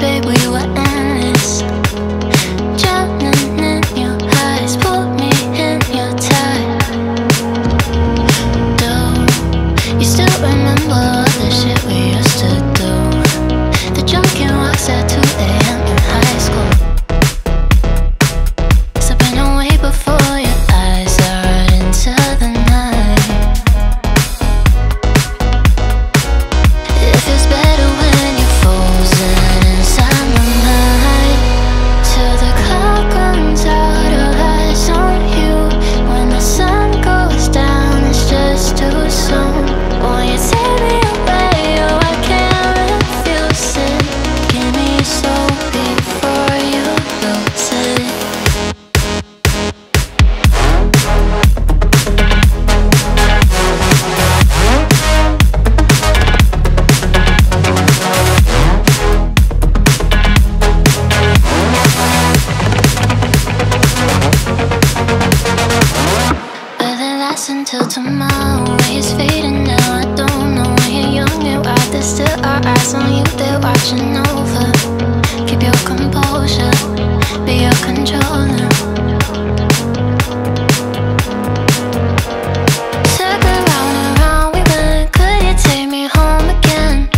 babe, we were endless. Drowning in your eyes, put me in your tide. Do you still remember all the shit we used to do? The drunken walks at 2 a.m. in high school. Slipping away before your eyes are into the night. It feels better when you're frozen inside my mind. Till the clock runs out of eyes on you. When the sun goes down, it's just too soon. Won't you take me away? Oh, I can't refuse it. Give me your soul before you lose it. Will it last until tomorrow? It's fading now, I don't know. When you're young and wild, there's still our eyes on you, they're watching over. Keep your composure, be your controller. Circle round and round we went. Could you take me home again?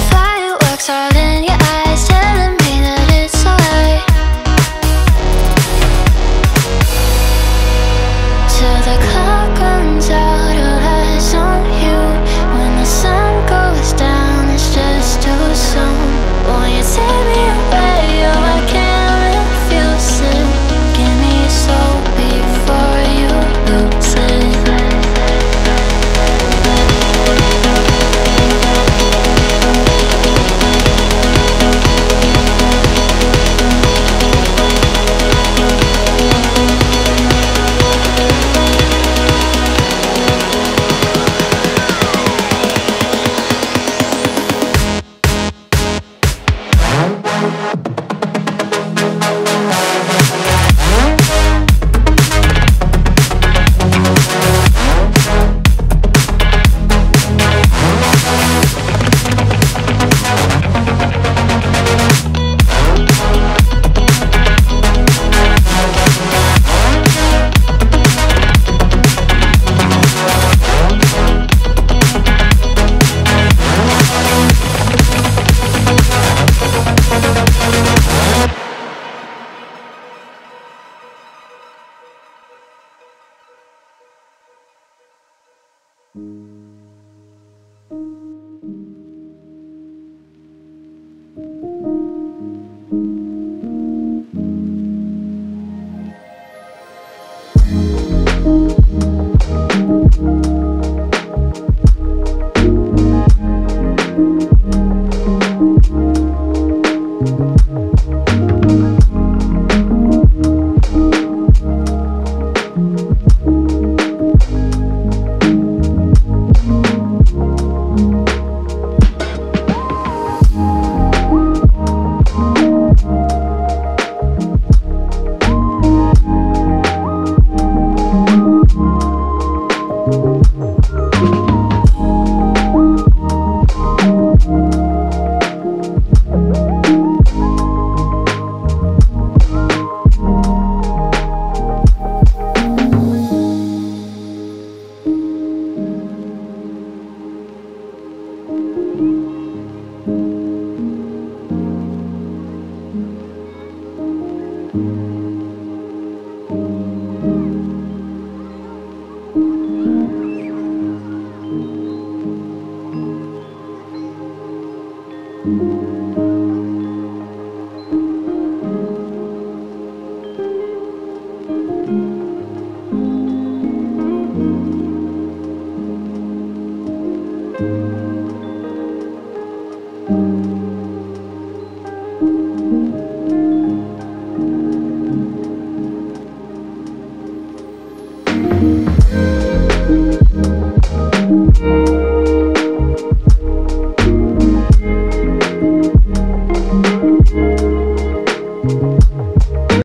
Fireworks all in your eyes, telling me that it's alright. Till the clock runs out of eyes on you. When the sun goes down, it's just too soon. Won't you take me away? Oh, I can't refuse it. Give me your soul before you lose it. Thank you.